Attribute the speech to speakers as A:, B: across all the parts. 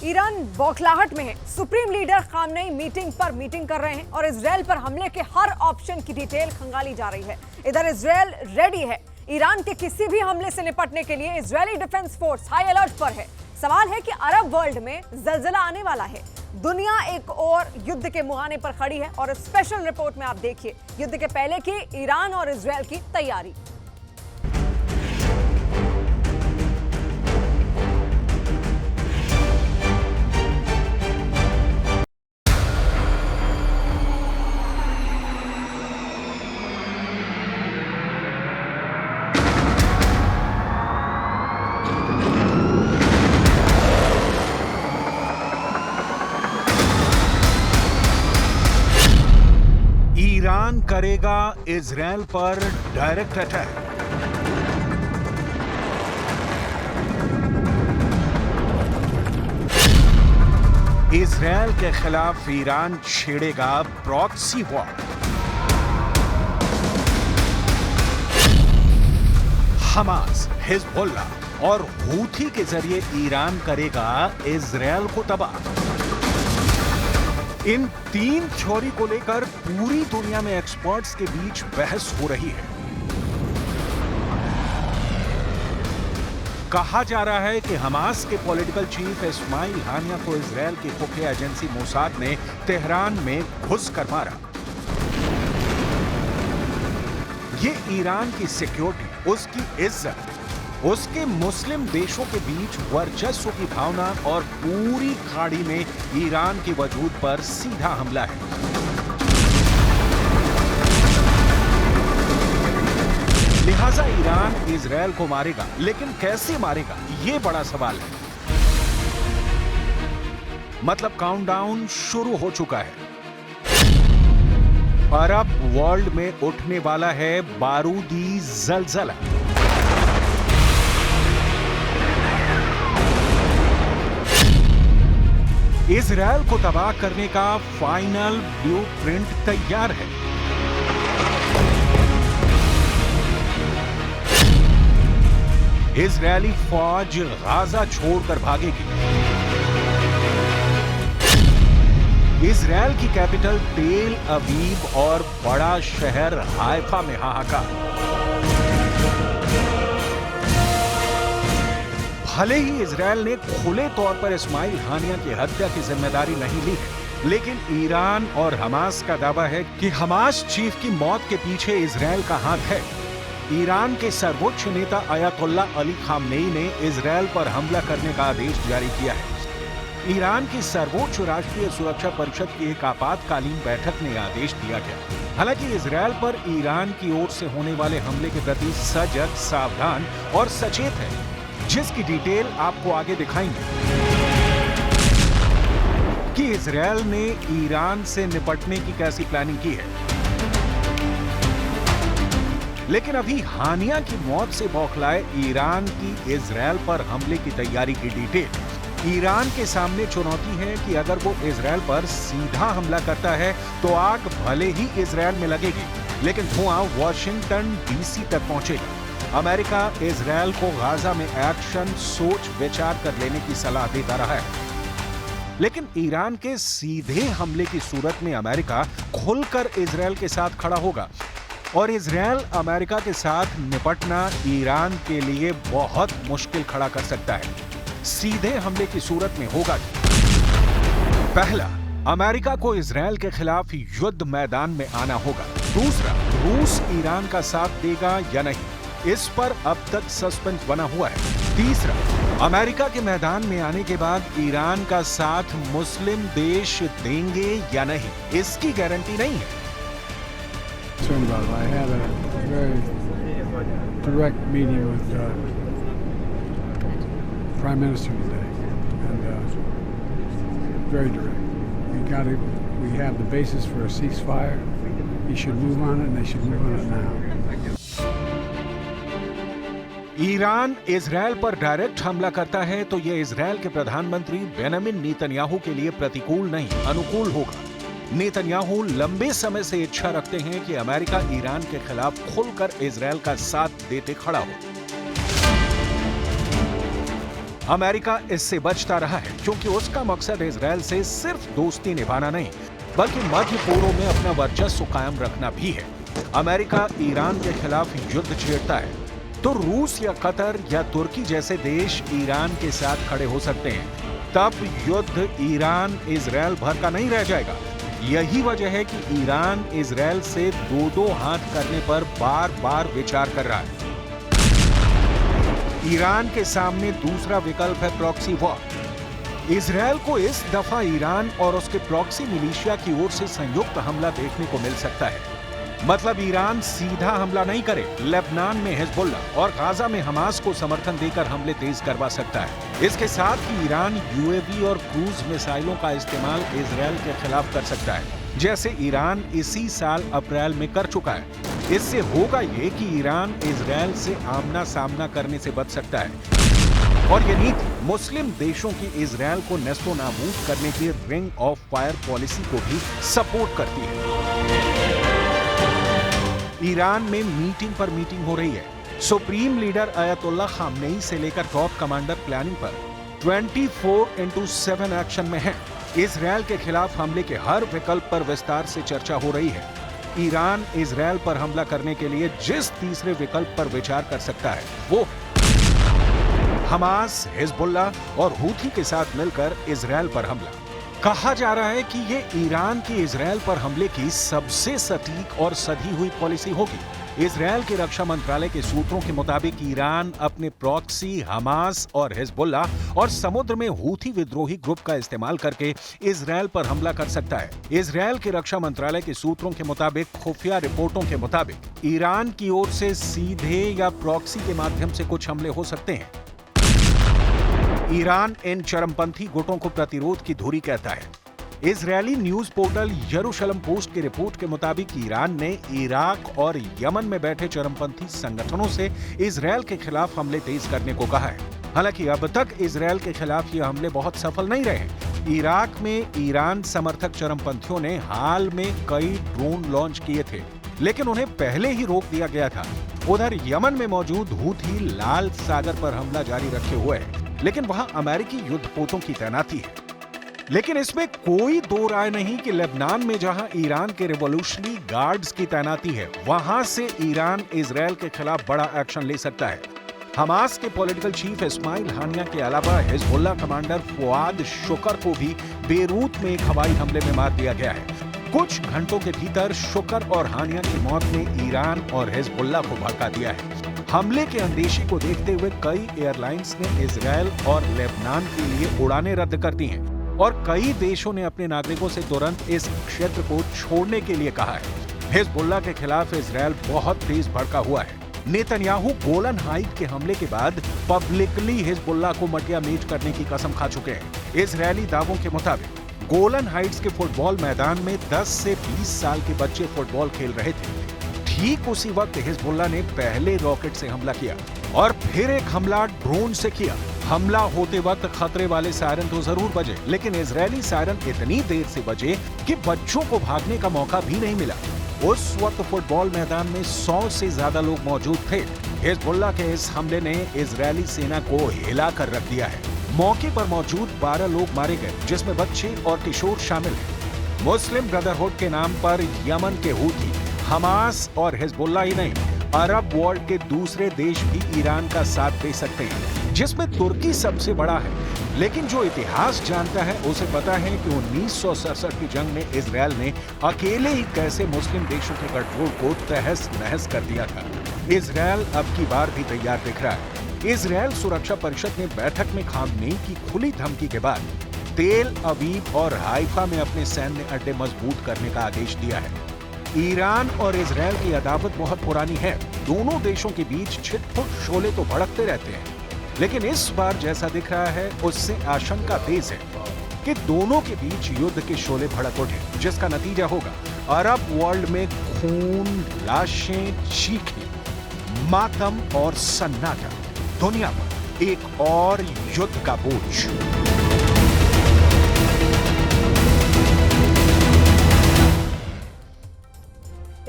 A: Iran बौखलाहट में है। सुप्रीम लीडर खामनेई मीटिंग पर मीटिंग कर रहे हैं और इजरायल पर हमले के हर ऑप्शन की डिटेल खंगाली जा रही है। इधर इजरायल रेडी है। ईरान के किसी भी हमले से निपटने के लिए Israeli defence force high alert पर है। सवाल है कि अरब वर्ल्ड में जलजला आने वाला है। दुनिया एक और युद्ध के मुहाने पर खड़ी है और स्पेशल रिपोर्ट में आप देखिए युद्ध के पहले की ईरान और इजरायल की तैयारी।
B: ईरान करेगा इजरायल पर डायरेक्ट अटैक। इजरायल के खिलाफ ईरान छेड़ेगा प्रॉक्सी वॉर। हमास, हिजबुल्ला और हूथी के जरिए ईरान करेगा इजरायल को तबाह। इन तीन थ्योरी को लेकर पूरी दुनिया में एक्सपर्ट्स के बीच बहस हो रही है। कहा जा रहा है कि हमास के पॉलिटिकल चीफ इस्माइल हानिया को इजरायल की खुफिया एजेंसी मोसाद ने तेहरान में घुस कर मारा। ये ईरान की सिक्योरिटी, उसकी इज्जत, उसके मुस्लिम देशों के बीच वर्चस्व की भावना और पूरी खाड़ी में ईरान के वजूद पर सीधा हमला है। लिहाजा ईरान इजरायल को मारेगा, लेकिन कैसे मारेगा, ये बड़ा सवाल है। मतलब काउंटडाउन शुरू हो चुका है। अरब वर्ल्ड में उठने वाला है बारूदी जलजला। इजरायल को तबाह करने का फाइनल ब्लूप्रिंट तैयार है। इजरायली फौज गाजा छोड़कर भागेगी। इजरायल की कैपिटल तेल अवीव और बड़ा शहर हाइफा में हाहाकार। भले ही इजरायल ने खुले तौर पर इस्माइल हानिया की हत्या की जिम्मेदारी नहीं ली है, लेकिन ईरान और हमास का दावा है कि हमास चीफ की मौत के पीछे इजरायल का हाथ है। ईरान के सर्वोच्च नेता अयतुल्ला अली खामनेई ने इजरायल पर हमला करने का आदेश जारी किया है। ईरान की सर्वोच्च राष्ट्रीय सुरक्षा परिषद की एक आपातकालीन बैठक में आदेश दिया गया। हालांकि इजरायल पर ईरान की ओर से होने वाले हमले के प्रति सजग, सावधान और सचेत है, जिसकी डिटेल आपको आगे दिखाएंगे कि इजरायल ने ईरान से निपटने की कैसी प्लानिंग की है। लेकिन अभी हानिया की मौत से बौखलाए ईरान की इजरायल पर हमले की तैयारी की डिटेल। ईरान के सामने चुनौती है कि अगर वो इजरायल पर सीधा हमला करता है तो आग भले ही इजरायल में लगेगी, लेकिन धुआं वॉशिंगटन डीसी तक पहुंचेगा। अमेरिका इजरायल को गाजा में एक्शन सोच विचार कर लेने की सलाह देता रहा है, लेकिन ईरान के सीधे हमले की सूरत में अमेरिका खुलकर इजरायल के साथ खड़ा होगा और इजरायल अमेरिका के साथ निपटना ईरान के लिए बहुत मुश्किल खड़ा कर सकता है। सीधे हमले की सूरत में होगा पहला, अमेरिका को इजरायल के खिलाफ युद्ध मैदान में आना होगा। दूसरा, रूस ईरान का साथ देगा या नहीं, इस पर अब तक सस्पेंस बना हुआ है। तीसरा, अमेरिका के मैदान में आने के बाद ईरान का साथ मुस्लिम देश देंगे या नहीं, इसकी गारंटी नहीं है।
C: I had a very direct meeting with Prime Minister today, and very direct. We have the basis for a ceasefire. He should move on it, and they should move on it now.
B: Iran Israel पर direct हमला करता है तो यह Israel के प्रधानमंत्री Benjamin Netanyahu के लिए प्रतिकूल नहीं, अनुकूल होगा। नेतन्याहू लंबे समय से इच्छा रखते हैं कि अमेरिका ईरान के खिलाफ खुलकर इजरायल का साथ देते खड़ा हो। अमेरिका इससे बचता रहा है क्योंकि उसका मकसद इजरायल से सिर्फ दोस्ती निभाना नहीं बल्कि मध्य पूर्व में अपना वर्चस्व कायम रखना भी है। अमेरिका ईरान के खिलाफ युद्ध छेड़ता है तो रूस या कतर या तुर्की जैसे देश ईरान के साथ खड़े हो सकते हैं। तब युद्ध ईरान इजरायल भर का नहीं रह जाएगा। यही वजह है कि ईरान इजरायल से दो हाथ करने पर बार बार विचार कर रहा है। ईरान के सामने दूसरा विकल्प है प्रॉक्सी वॉर। इजरायल को इस दफा ईरान और उसके प्रॉक्सी मिलिशिया की ओर से संयुक्त हमला देखने को मिल सकता है। मतलब ईरान सीधा हमला नहीं करे, लेबनान में हिजबुल्ला और गाजा में हमास को समर्थन देकर हमले तेज करवा सकता है। इसके साथ ही ईरान यूएवी और क्रूज मिसाइलों का इस्तेमाल इजरायल के खिलाफ कर सकता है, जैसे ईरान इसी साल अप्रैल में कर चुका है। इससे होगा ये कि ईरान इजरायल से आमना सामना करने से बच सकता है और ये नीति मुस्लिम देशों की इजरायल को नेस्तो नाबूद करने की रिंग ऑफ फायर पॉलिसी को भी सपोर्ट करती है। ईरान में मीटिंग पर मीटिंग हो रही है। सुप्रीम लीडर अयतुल्ला खामनेई से लेकर टॉप कमांडर प्लानिंग पर 24/7 एक्शन में है। इजरायल के खिलाफ हमले के हर विकल्प पर विस्तार से चर्चा हो रही है। ईरान इजरायल पर हमला करने के लिए जिस तीसरे विकल्प पर विचार कर सकता है वो हमास, हिजबुल्ला और हूथी के साथ मिलकर इजरायल पर हमला। कहा जा रहा है कि ये ईरान की इजरायल पर हमले की सबसे सटीक और सधी हुई पॉलिसी होगी। इजरायल के रक्षा मंत्रालय के सूत्रों के मुताबिक ईरान अपने प्रॉक्सी, हमास और हिजबुल्ला और समुद्र में हूथी विद्रोही ग्रुप का इस्तेमाल करके इजरायल पर हमला कर सकता है। इजरायल के रक्षा मंत्रालय के सूत्रों के मुताबिक खुफिया रिपोर्टों के मुताबिक ईरान की ओर से सीधे या प्रॉक्सी के माध्यम से कुछ हमले हो सकते हैं। ईरान इन चरमपंथी गुटों को प्रतिरोध की धुरी कहता है। इजरायली न्यूज पोर्टल यरूशलम पोस्ट की रिपोर्ट के मुताबिक ईरान ने इराक और यमन में बैठे चरमपंथी संगठनों से इजरायल के खिलाफ हमले तेज करने को कहा है। हालांकि अब तक इजरायल के खिलाफ ये हमले बहुत सफल नहीं रहे। इराक में ईरान समर्थक चरमपंथियों ने हाल में कई ड्रोन लॉन्च किए थे, लेकिन उन्हें पहले ही रोक दिया गया था। उधर यमन में मौजूद हूथी लाल सागर पर हमला जारी रखे हुए है, लेकिन वहां अमेरिकी युद्धपोतों की तैनाती है। लेकिन इसमें कोई दो राय नहीं कि लेबनान में जहां ईरान के रिवॉल्यूशनरी गार्ड्स की तैनाती है, वहां से ईरान इजरायल के खिलाफ बड़ा एक्शन ले सकता है। हमास के पॉलिटिकल चीफ इस्माइल हानिया के अलावा हिजबुल्ला कमांडर फुआद शुकर को भी बेरूत में एक हवाई हमले में मार दिया गया है। कुछ घंटों के भीतर शुकर और हानिया की मौत ने ईरान और हिजबुल्ला को भड़का दिया है। हमले के अंदेशे को देखते हुए कई एयरलाइंस ने इजरायल और लेबनान के लिए उड़ानें रद्द कर दी हैं और कई देशों ने अपने नागरिकों से तुरंत इस क्षेत्र को छोड़ने के लिए कहा है। हिजबुल्ला के खिलाफ इजरायल बहुत तेज भड़का हुआ है। नेतन्याहू गोलन हाइट के हमले के बाद पब्लिकली हिजबुल्ला को मटिया मेज करने की कसम खा चुके हैं। इजरायली दावों के मुताबिक गोलन हाइट्स के फुटबॉल मैदान में 10 से 20 साल के बच्चे फुटबॉल खेल रहे थे। ठीक उसी वक्त हिजबुल्ला ने पहले रॉकेट से हमला किया और फिर एक हमला ड्रोन से किया। हमला होते वक्त खतरे वाले सायरन तो जरूर बजे, लेकिन इजरायली सायरन इतनी देर से बजे कि बच्चों को भागने का मौका भी नहीं मिला। उस वक्त फुटबॉल मैदान में 100 से ज्यादा लोग मौजूद थे। हिजबुल्ला के इस हमले ने इजरायली सेना को हिला कर रख दिया है। मौके पर मौजूद 12 लोग मारे गए, जिसमें बच्चे और किशोर शामिल हैं। मुस्लिम ब्रदरहुड के नाम पर यमन के हूथी, हमास और हिजबुल्ला ही नहीं, अरब वर्ल्ड के दूसरे देश भी ईरान का साथ दे सकते हैं, जिसमें तुर्की सबसे बड़ा है। लेकिन जो इतिहास जानता है उसे पता है कि 1967 की जंग में इजरायल ने अकेले ही कैसे मुस्लिम देशों के गठजोड़ को तहस नहस कर दिया था। इजरायल अब की बार भी तैयार दिख रहा है। इजरायल सुरक्षा परिषद ने बैठक में खामनेई की खुली धमकी के बाद तेल अवीव और हाइफा में अपने सैन्य अड्डे मजबूत करने का आदेश दिया है। ईरान और इजरायल की अदावत बहुत पुरानी है। दोनों देशों के बीच छिटपुट शोले तो भड़कते रहते हैं, लेकिन इस बार जैसा दिख रहा है उससे आशंका तेज है कि दोनों के बीच युद्ध के शोले भड़क उठे, जिसका नतीजा होगा अरब वर्ल्ड में खून, लाशें, चीखें, मातम और सन्नाटा, दुनिया पर एक और युद्ध का बोझ।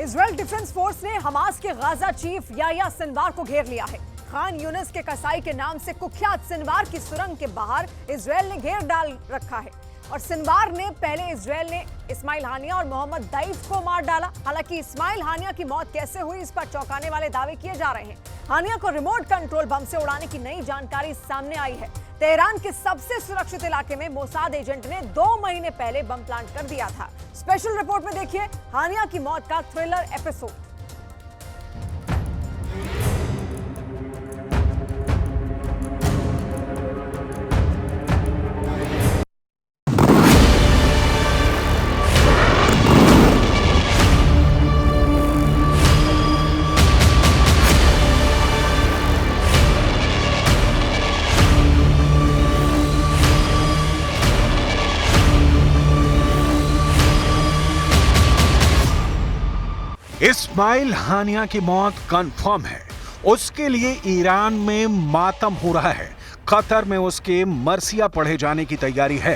A: इजरायल डिफेंस फोर्स ने हमास के गाजा चीफ याह्या सिनवार को घेर लिया है। खान यूनिस के कसाई के नाम से कुख्यात सिनवार की सुरंग के बाहर इजरायल ने घेर डाल रखा है और सिनवार ने पहले इजरायल ने इस्माइल हानिया और मोहम्मद दैफ को मार डाला। हालांकि इस्माइल हानिया की मौत कैसे हुई, इस पर चौंकाने वाले दावे किए जा रहे हैं। हानिया को रिमोट कंट्रोल बम से उड़ाने की नई जानकारी सामने आई है। तेहरान के सबसे सुरक्षित इलाके में मोसाद एजेंट ने 2 महीने पहले बम प्लांट कर दिया था। स्पेशल रिपोर्ट में देखिए हानिया की मौत का थ्रिलर एपिसोड।
B: इस्माइल हानिया की मौत कंफर्म है। उसके लिए ईरान में मातम हो रहा है। कतर में उसके मरसिया पढ़े जाने की तैयारी है।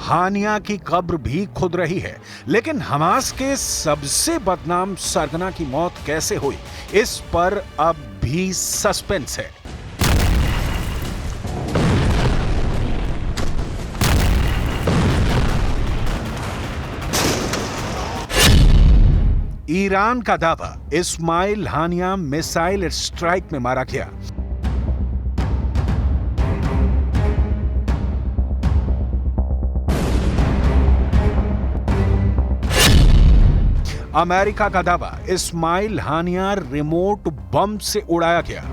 B: हानिया की कब्र भी खुद रही है, लेकिन हमास के सबसे बदनाम सरगना की मौत कैसे हुई, इस पर अब भी सस्पेंस है। ईरान का दावा, इस्माइल हानिया मिसाइल स्ट्राइक में मारा गया। अमेरिका का दावा, इस्माइल हानिया रिमोट बम से उड़ाया गया।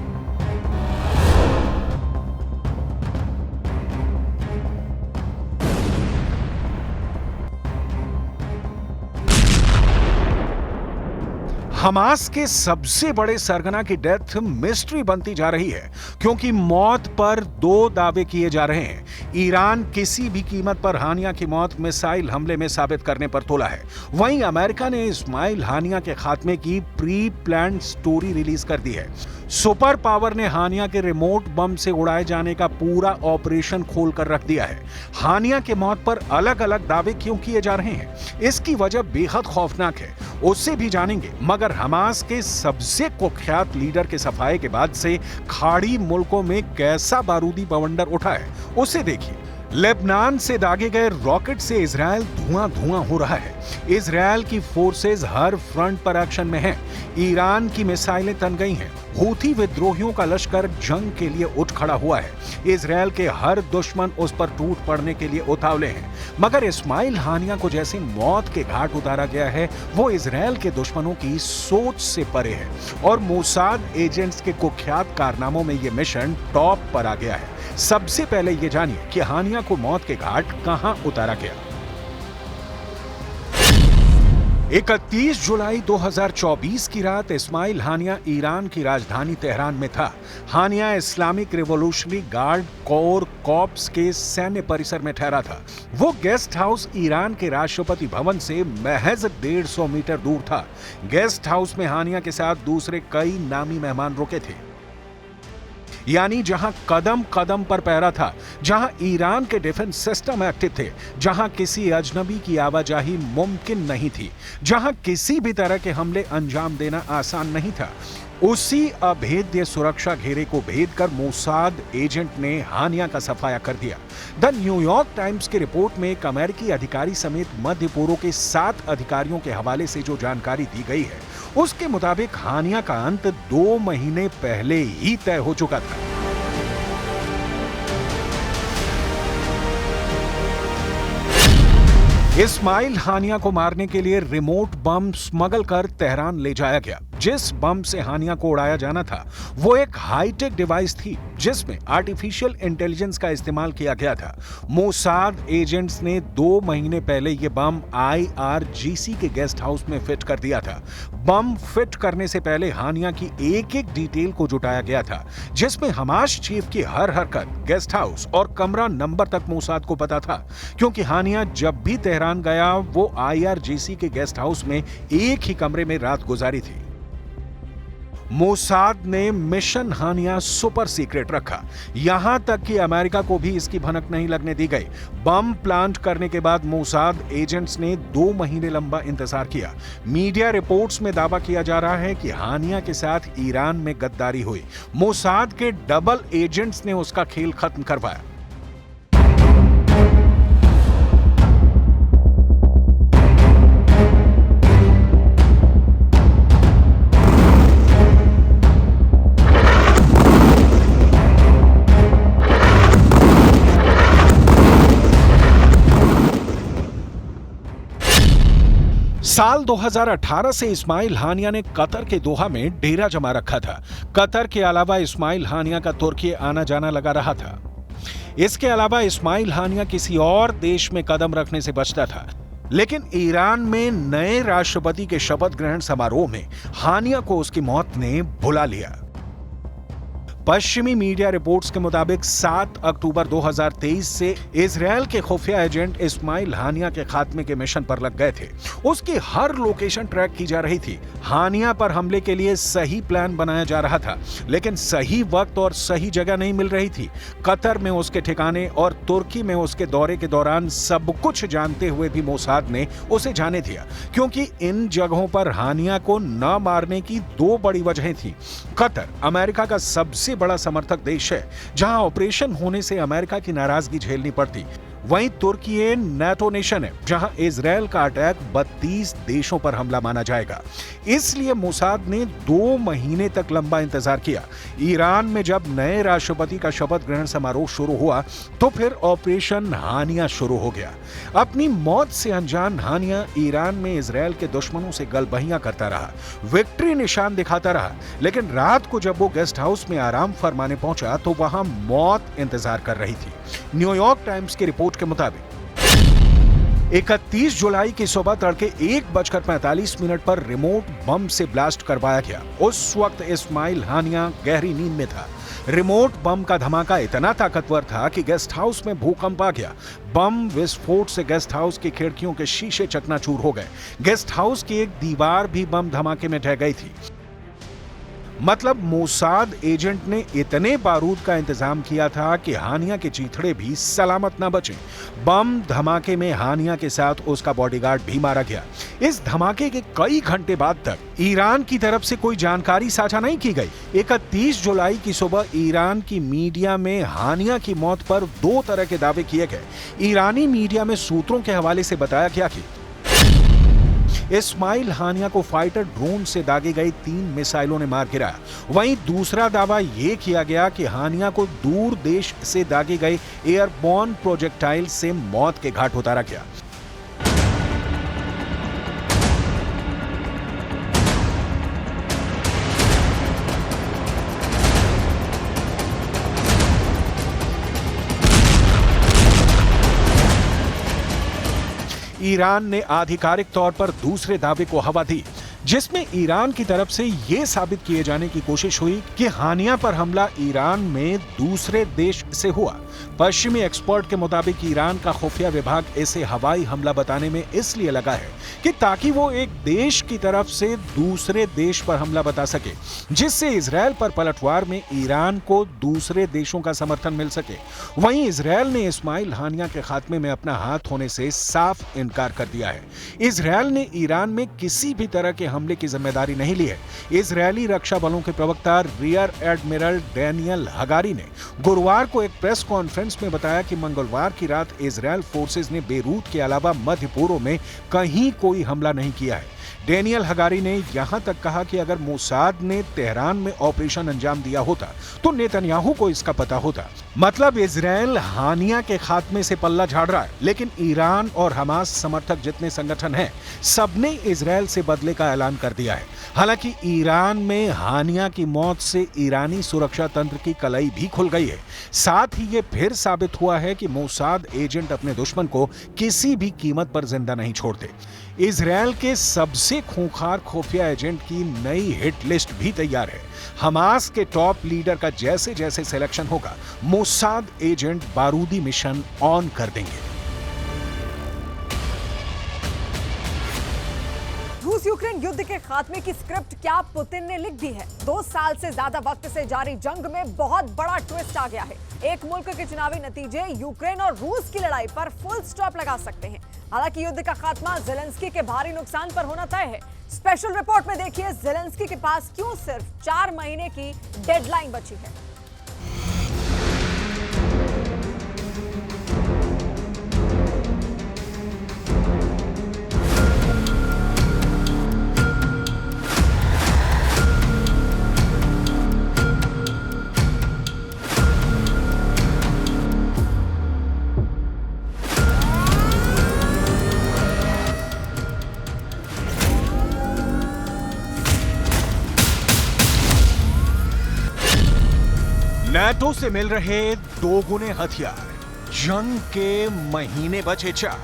B: हमास के सबसे बड़े सरगना की डेथ मिस्ट्री बनती जा रही है, क्योंकि मौत पर 2 दावे किए जा रहे हैं। ईरान किसी भी कीमत पर हानिया की मौत मिसाइल हमले में साबित करने पर तोला है। वहीं अमेरिका ने इस्माइल हानिया के खात्मे की प्री प्लान्ड स्टोरी रिलीज कर दी है। सुपर पावर ने हानिया के रिमोट बम से उड़ाए जाने का पूरा ऑपरेशन खोलकर रख दिया है। हानिया के मौत पर अलग अलग दावे क्यों किए जा रहे हैं, इसकी वजह बेहद खौफनाक है, उससे भी जानेंगे। मगर हमास के सबसे कुख्यात लीडर के सफाए के बाद से खाड़ी मुल्कों में कैसा बारूदी बवंडर उठा है, उसे देखिए। लेबनान से दागे गए रॉकेट से इजरायल धुआं धुआं हो रहा है। इजरायल की फोर्सेस हर फ्रंट पर एक्शन में हैं। ईरान की मिसाइलें तन गई हैं। हूथी विद्रोहियों का लश्कर जंग के लिए उठ खड़ा हुआ है। इजरायल के हर दुश्मन उस पर टूट पड़ने के लिए उतावले हैं। मगर इस्माइल हानिया को जैसे मौत के घाट उतारा गया है, वो इजरायल के दुश्मनों की सोच से परे है और मोसाद एजेंट्स के कुख्यात कारनामों में ये मिशन टॉप पर आ गया है। सबसे पहले ये जानिए कि हानिया को मौत के घाट कहां उतारा गया। 31 जुलाई 2024 की रात इस्माइल हानिया ईरान की राजधानी तेहरान में था। Haniyeh Islamic revolutionary guard corps corps के सैन्य परिसर में ठहरा था। वो गेस्ट हाउस ईरान के राष्ट्रपति भवन से महज 150 मीटर दूर था। गेस्ट हाउस में हानिया के साथ दूसरे कई नामी मेहमान रुके थे, यानी जहां कदम कदम पर पहरा था, जहां ईरान के डिफेंस सिस्टम एक्टिव थे, जहां किसी अजनबी की आवाजाही मुमकिन नहीं थी, जहां किसी भी तरह के हमले अंजाम देना आसान नहीं था। उसी अभेद्य सुरक्षा घेरे को भेद कर मोसाद एजेंट ने हानिया का सफाया कर दिया। द न्यूयॉर्क टाइम्स की रिपोर्ट में एक अमेरिकी अधिकारी समेत मध्य पूर्व के 7 अधिकारियों के हवाले से जो जानकारी दी गई है, उसके मुताबिक हानिया का अंत 2 महीने पहले ही तय हो चुका था। इस्माइल हानिया को मारने के लिए रिमोट बम स्मगल कर तेहरान ले जाया गया। जिस बम से हानिया को उड़ाया जाना था वो एक हाईटेक डिवाइस थी जिसमें आर्टिफिशियल इंटेलिजेंस का इस्तेमाल किया गया था। मोसाद एजेंट्स ने 2 महीने पहले यह बम IRGC के गेस्ट हाउस में फिट कर दिया था। बम फिट करने से पहले हानिया की एक एक डिटेल को जुटाया गया था, जिसमें हमास चीफ की हर हरकत, गेस्ट हाउस और कमरा नंबर तक मोसाद को पता था, क्योंकि हानिया जब भी तेहरान गया वो IRGC के गेस्ट हाउस में एक ही कमरे में रात गुजारी थी। मोसाद ने मिशन हानिया सुपर सीक्रेट रखा, यहां तक कि अमेरिका को भी इसकी भनक नहीं लगने दी गई। बम प्लांट करने के बाद मोसाद एजेंट्स ने 2 महीने लंबा इंतजार किया। मीडिया रिपोर्ट्स में दावा किया जा रहा है कि हानिया के साथ ईरान में गद्दारी हुई। मोसाद के डबल एजेंट्स ने उसका खेल खत्म करवाया। साल 2018 से इस्माइल हानिया ने कतर के दोहा में डेरा जमा रखा था। कतर के अलावा इस्माइल हानिया का तुर्की आना जाना लगा रहा था। इसके अलावा इस्माइल हानिया किसी और देश में कदम रखने से बचता था, लेकिन ईरान में नए राष्ट्रपति के शपथ ग्रहण समारोह में हानिया को उसकी मौत ने भुला लिया। पश्चिमी मीडिया रिपोर्ट्स के मुताबिक 7 अक्टूबर 2023 से इजरायल के खुफिया एजेंट इस्माइल हानिया के खात्मे के मिशन पर लग गए थे। उसकी हर लोकेशन ट्रैक की जा रही थी। हानिया पर हमले के लिए सही प्लान बनाया जा रहा था, लेकिन सही वक्त और सही जगह नहीं मिल रही थी। कतर में उसके ठिकाने और तुर्की में उसके दौरे के दौरान सब कुछ जानते हुए भी मोसाद ने उसे जाने दिया, क्योंकि इन जगहों पर हानिया को न मारने की 2 बड़ी वजहें थी। कतर अमेरिका का सबसे बड़ा समर्थक देश है, जहां ऑपरेशन होने से अमेरिका की नाराजगी झेलनी पड़ती। वहीं तुर्की नाटो नेशन है, जहां इजरायल का अटैक 32 देशों पर हमला माना जाएगा। इसलिए मोसाद ने 2 महीने तक लंबा इंतजार किया। ईरान में जब नए राष्ट्रपति का शपथ ग्रहण समारोह शुरू हुआ, तो फिर ऑपरेशन हानिया शुरू हो गया। अपनी मौत से अनजान हानिया ईरान में इजरायल के दुश्मनों से गलबहियां करता रहा, विक्ट्री निशान दिखाता रहा, लेकिन रात को जब वो गेस्ट हाउस में आराम फरमाने पहुंचा तो वहां मौत इंतजार कर रही थी। न्यूयॉर्क टाइम्स की रिपोर्ट के मुताबिक 31 जुलाई की सुबह तड़के 1:45 पर रिमोट बम से ब्लास्ट करवाया गया। उस वक्त इस्माइल हानिया गहरी नींद में था। रिमोट बम का धमाका इतना ताकतवर था कि गेस्ट हाउस में भूकंप आ गया। बम विस्फोट से गेस्ट हाउस की खिड़कियों के शीशे चकनाचूर हो गए। गेस्ट हाउस की एक दीवार भी बम धमाके में ढह गई थी। मतलब मोसाद एजेंट ने इतने बारूद का इंतजाम किया था कि हानिया के चीथड़े भी सलामत न बचे। बम धमाके में हानिया के साथ उसका बॉडीगार्ड भी मारा गया। इस धमाके के कई घंटे बाद तक ईरान की तरफ से कोई जानकारी साझा नहीं की गई। 31 जुलाई की सुबह ईरान की मीडिया में हानिया की मौत पर 2 तरह के दावे किए गए। ईरानी मीडिया में सूत्रों के हवाले से बताया गया कि इस्माइल हानिया को फाइटर ड्रोन से दागी गई 3 मिसाइलों ने मार गिराया। वहीं दूसरा दावा यह किया गया कि हानिया को दूर देश से दागी गई एयरबॉर्न प्रोजेक्टाइल से मौत के घाट उतारा गया। ईरान ने आधिकारिक तौर पर दूसरे दावे को हवा दी, जिसमें ईरान की तरफ से यह साबित किए जाने की कोशिश हुई कि हानिया पर हमला ईरान में दूसरे देश से हुआ। पश्चिमी एक्सपर्ट के मुताबिक ईरान का खुफिया विभाग इसे हवाई हमला बताने में इसलिए लगा है कि ताकि वो एक देश की तरफ से दूसरे देश पर हमला बता सके, जिससे इजरायल पर पलटवार में ईरान को दूसरे देशों का समर्थन मिल सके। वहीं इजरायल ने इस्माइल हानिया के खात्मे में अपना हाथ होने से साफ इनकार कर दिया है। इजरायल ने ईरान में किसी भी तरह के हमले की जिम्मेदारी नहीं ली है। इजरायली रक्षा बलों के प्रवक्ता रियर एडमिरल डैनियल हगारी ने गुरुवार को एक प्रेस कॉन्फ्रेंस में बताया कि मंगलवार की रात इजरायल फोर्सेज ने बेरूत के अलावा मध्य पूर्व में कहीं कोई हमला नहीं किया है। डैनियल हगारी ने यहां तक कहा कि अगर मोसाद ने तेहरान में ऑपरेशन अंजाम दिया होता तो नेतन्याहू को इसका पता होता। मतलब इजरायल हानिया के खात्मे से पल्ला झाड़ रहा है, लेकिन ईरान और हमास समर्थक जितने संगठन हैं, सबने इजरायल से बदले का ऐलान कर दिया है। हालांकि ईरान में हानिया की मौत से ईरानी सुरक्षा तंत्र की कलाई भी खुल गई है। साथ ही ये फिर साबित हुआ है कि मोसाद एजेंट अपने दुश्मन को किसी भी कीमत पर जिंदा नहीं छोड़ते। इजरायल के सबसे खूंखार खुफिया एजेंट की नई हिट लिस्ट भी तैयार है। हमास के टॉप लीडर का जैसे जैसे सिलेक्शन होगा, मोसाद एजेंट बारूदी मिशन ऑन कर देंगे।
A: दूसरी यूक्रेन युद्ध के खात्मे की स्क्रिप्ट क्या पुतिन ने लिख दी है? 2 साल से ज्यादा वक्त से जारी जंग में बहुत बड़ा ट्विस्ट आ गया है। एक मुल्क के चुनावी नतीजे यूक्रेन और रूस की लड़ाई पर फुल स्टॉप लगा सकते हैं। हालांकि युद्ध का खात्मा जेलेंस्की के भारी नुकसान पर होना तय है। स्पेशल रिपोर्ट में देखिए जेलेंस्की के पास क्यों सिर्फ 4 महीने की डेडलाइन बची है।
B: नाटो से मिल रहे 2 गुने हथियार, जंग के महीने बचे 4।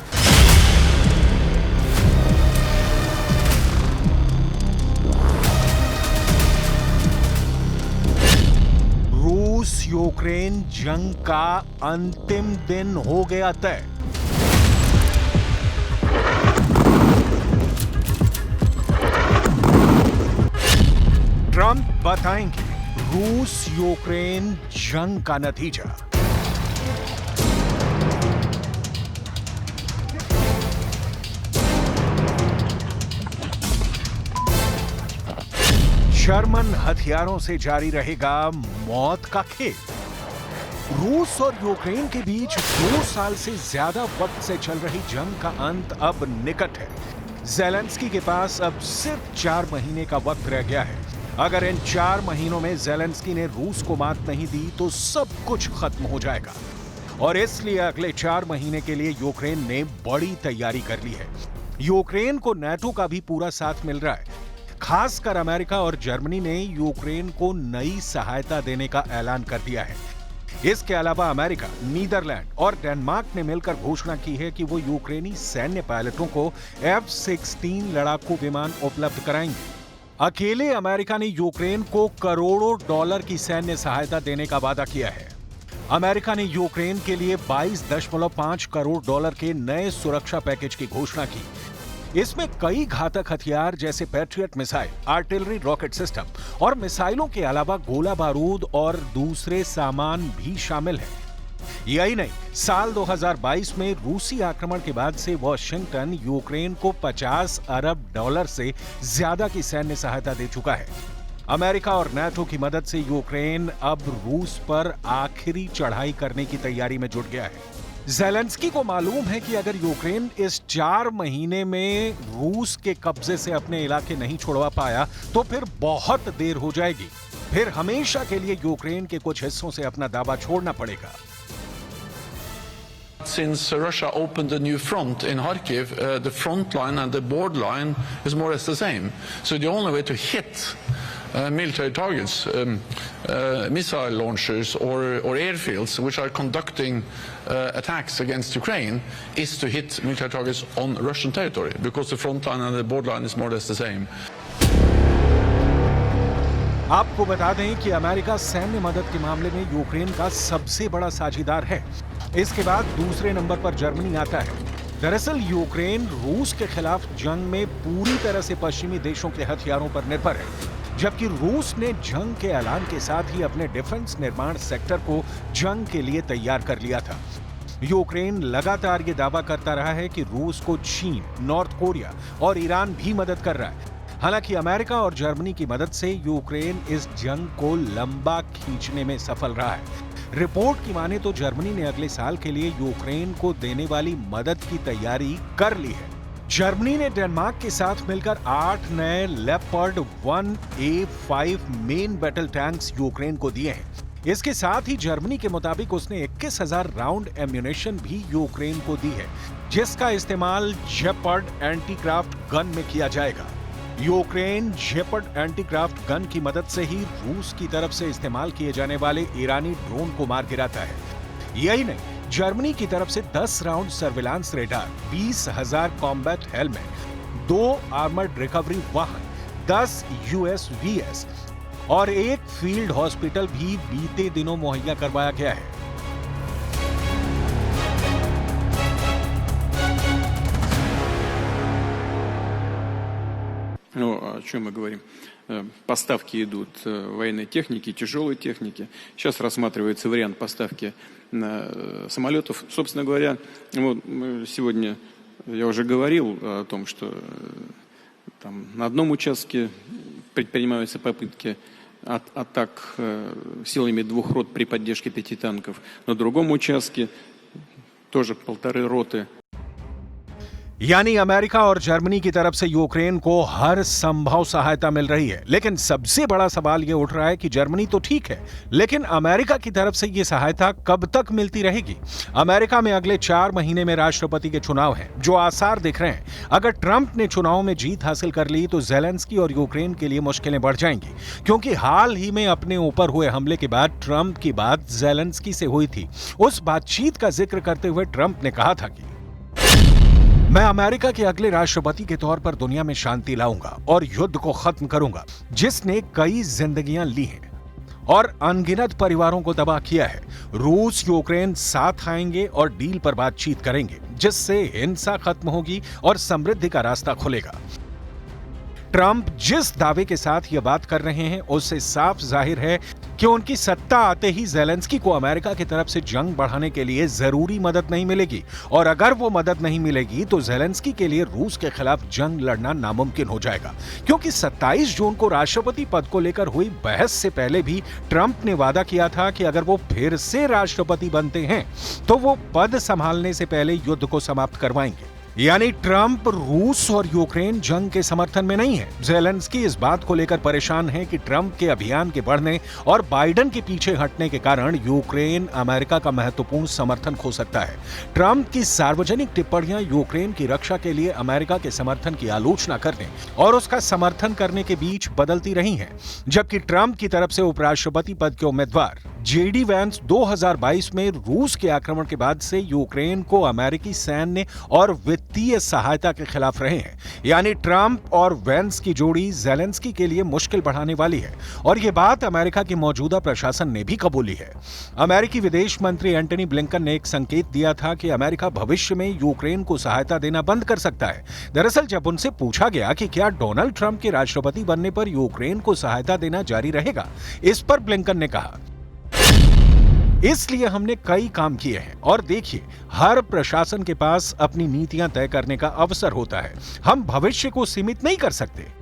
B: रूस यूक्रेन जंग का अंतिम दिन हो गया तय। ट्रंप बताएंगे रूस यूक्रेन जंग का नतीजा। जर्मन हथियारों से जारी रहेगा मौत का खेल। रूस और यूक्रेन के बीच 2 साल से ज्यादा वक्त से चल रही जंग का अंत अब निकट है। जेलेंस्की के पास अब सिर्फ 4 महीने का वक्त रह गया है। अगर इन 4 महीनों में जेलेंस्की ने रूस को मात नहीं दी तो सब कुछ खत्म हो जाएगा और इसलिए अगले 4 महीने के लिए यूक्रेन ने बड़ी तैयारी कर ली है। यूक्रेन को नाटो का भी पूरा साथ मिल रहा है। खासकर अमेरिका और जर्मनी ने यूक्रेन को नई सहायता देने का ऐलान कर दिया है। इसके अलावा अमेरिका, नीदरलैंड और डेनमार्क ने मिलकर घोषणा की है कि वो यूक्रेनी सैन्य पायलटों को F-16 लड़ाकू विमान उपलब्ध कराएंगे। अकेले अमेरिका ने यूक्रेन को करोड़ों डॉलर की सैन्य सहायता देने का वादा किया है। अमेरिका ने यूक्रेन के लिए 22.5 करोड़ डॉलर के नए सुरक्षा पैकेज की घोषणा की। इसमें कई घातक हथियार जैसे patriot missile, artillery rocket system और मिसाइलों के अलावा गोला बारूद और दूसरे सामान भी शामिल है। यही नहीं, साल 2022 में रूसी आक्रमण के बाद से वॉशिंगटन यूक्रेन को 50 अरब डॉलर से ज्यादा की सैन्य सहायता दे चुका है। अमेरिका और नाटो की मदद से यूक्रेन अब रूस पर आखिरी चढ़ाई करने की तैयारी में जुट गया है। जेलेंस्की को मालूम है कि अगर यूक्रेन इस 4 महीने में रूस के कब्जे से अपने इलाके नहीं छुड़वा पाया तो फिर बहुत देर हो जाएगी। फिर हमेशा के लिए यूक्रेन के कुछ हिस्सों से अपना दावा छोड़ना पड़ेगा।
D: Since Russia opened a new front in Kharkiv, the front line and the borderline is more or less the same. So the only way to hit military targets, missile launchers or airfields which are conducting attacks against Ukraine is to hit military targets on Russian territory because the front line and the borderline is more or less the same.
B: आपको बता दें कि America सैन्य मदद के मामले में Ukraine का सबसे बड़ा साझेदार है। इसके बाद दूसरे नंबर पर जर्मनी आता है। दरअसल यूक्रेन रूस के खिलाफ जंग में पूरी तरह से पश्चिमी देशों के हथियारों पर निर्भर है, जबकि रूस ने जंग के ऐलान के साथ ही अपने डिफेंस निर्माण सेक्टर को जंग के लिए तैयार कर लिया था। यूक्रेन लगातार ये दावा करता रहा है कि रूस को चीन, नॉर्थ कोरिया और ईरान भी मदद कर रहा है। हालांकि अमेरिका और जर्मनी की मदद से यूक्रेन इस जंग को लंबा खींचने में सफल रहा है। रिपोर्ट की माने तो जर्मनी ने अगले साल के लिए यूक्रेन को देने वाली मदद की तैयारी कर ली है। जर्मनी ने डेनमार्क के साथ मिलकर 8 नए leopard 1A5 main battle tanks Ukraine को दिए हैं। इसके साथ ही जर्मनी के मुताबिक उसने 21,000 राउंड एम्यूनेशन भी यूक्रेन को दी है, जिसका इस्तेमाल जेपर्ड एंटीक्राफ्ट गन में किया जाएगा। यूक्रेन जेपर्ड एंटीक्राफ्ट गन की मदद से ही रूस की तरफ से इस्तेमाल किए जाने वाले ईरानी ड्रोन को मार गिराता है। यही नहीं, जर्मनी की तरफ से 10 round surveillance radar, 20,000 combat helmet, 2 armoured recovery वाहन, 10 USVS और 1 फील्ड हॉस्पिटल भी बीते दिनों मुहैया करवाया गया है।
E: Ну, о чем мы говорим? Поставки идут военной техники, тяжелой техники. Сейчас рассматривается вариант поставки самолетов. Собственно говоря, вот сегодня я уже говорил о том, что там на одном участке предпринимаются попытки атак силами 2 рот при поддержке 5 танков. На другом участке тоже 1,5 роты.
B: यानी अमेरिका और जर्मनी की तरफ से यूक्रेन को हर संभव सहायता मिल रही है, लेकिन सबसे बड़ा सवाल यह उठ रहा है कि जर्मनी तो ठीक है, लेकिन अमेरिका की तरफ से यह सहायता कब तक मिलती रहेगी? अमेरिका में अगले 4 महीने में राष्ट्रपति के चुनाव हैं, जो आसार दिख रहे हैं। अगर ट्रंप ने चुनाव में जीत हासिल कर ली तो ज़ेलेंस्की और यूक्रेन के लिए मुश्किलें बढ़ जाएंगी, क्योंकि हाल ही में अपने ऊपर हुए हमले के बाद ट्रंप की बात ज़ेलेंस्की से हुई थी। उस बातचीत का जिक्र करते हुए ट्रंप ने कहा था कि मैं अमेरिका के अगले राष्ट्रपति के तौर पर दुनिया में शांति लाऊंगा और युद्ध को खत्म करूंगा, जिसने कई जिंदगियां ली हैं और अनगिनत परिवारों को तबाह किया है। रूस यूक्रेन साथ आएंगे और डील पर बातचीत करेंगे, जिससे हिंसा खत्म होगी और समृद्धि का रास्ता खुलेगा। ट्रंप जिस दावे के साथ यह बात कर रहे हैं, उससे साफ जाहिर है कि उनकी सत्ता आते ही ज़ेलेंस्की को अमेरिका की तरफ से जंग बढ़ाने के लिए जरूरी मदद नहीं मिलेगी, और अगर वो मदद नहीं मिलेगी तो ज़ेलेंस्की के लिए रूस के खिलाफ जंग लड़ना नामुमकिन हो जाएगा, क्योंकि 27 जून को राष्ट्रपति पद को लेकर हुई बहस से पहले भी ट्रंप ने वादा किया था कि अगर वो फिर से राष्ट्रपति बनते हैं तो वो पद संभालने से पहले युद्ध को समाप्त करवाएंगे। यानी ट्रंप रूस और यूक्रेन जंग के समर्थन में नहीं है। ज़ेलेंस्की इस बात को लेकर परेशान है कि ट्रंप के अभियान के बढ़ने और बाइडेन के पीछे हटने के कारण यूक्रेन अमेरिका का महत्वपूर्ण समर्थन खो सकता है। ट्रंप की सार्वजनिक टिप्पणियां यूक्रेन की रक्षा के लिए अमेरिका के समर्थन की आलोचना करने और उसका समर्थन करने के बीच बदलती रही हैं, जबकि ट्रंप की तरफ से उपराष्ट्रपति पद के उम्मीदवार जेडी वैंस 2022 में रूस के आक्रमण के बाद से यूक्रेन को अमेरिकी सैन्य और वित्तीय सहायता के खिलाफ रहे हैं। यानी ट्रंप और वैंस की जोड़ी ज़ेलेंस्की के लिए मुश्किल बढ़ाने वाली है, और यह बात अमेरिका के मौजूदा प्रशासन ने भी कबूली है। अमेरिकी विदेश मंत्री एंटनी ब्लिंकन ने एक संकेत दिया था कि अमेरिका भविष्य में यूक्रेन को सहायता देना बंद कर सकता है। दरअसल जब उनसे पूछा गया कि क्या डोनाल्ड ट्रंप के राष्ट्रपति बनने पर यूक्रेन को सहायता देना जारी रहेगा, इस पर ब्लिंकन ने कहा, इसलिए हमने कई काम किए हैं, और देखिए हर प्रशासन के पास अपनी नीतियां तय करने का अवसर होता है। हम भविष्य को सीमित नहीं कर सकते।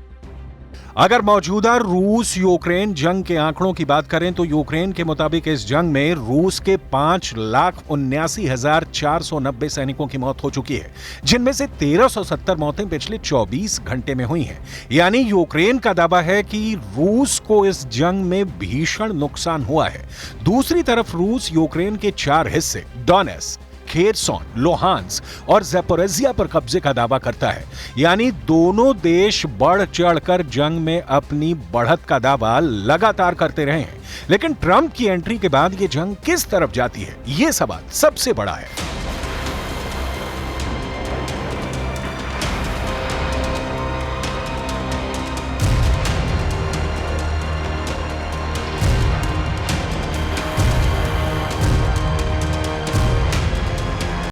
B: अगर मौजूदा रूस यूक्रेन जंग के आंकड़ों की बात करें तो यूक्रेन के मुताबिक इस जंग में रूस के 5,79,490 सैनिकों की मौत हो चुकी है, जिनमें से 1,370 मौतें पिछले 24 घंटे में हुई हैं। यानी यूक्रेन का दावा है कि रूस को इस जंग में भीषण नुकसान हुआ है। दूसरी तरफ रूस यूक्रेन के 4 हिस्से डोनेट्स्क, खेरसोन, लुहांस्क और ज़ैपोरिज़िया पर कब्जे का दावा करता है। यानी दोनों देश बढ़ चढ़कर जंग में अपनी बढ़त का दावा लगातार करते रहे हैं, लेकिन ट्रंप की एंट्री के बाद ये जंग किस तरफ जाती है, ये सवाल सबसे बड़ा है।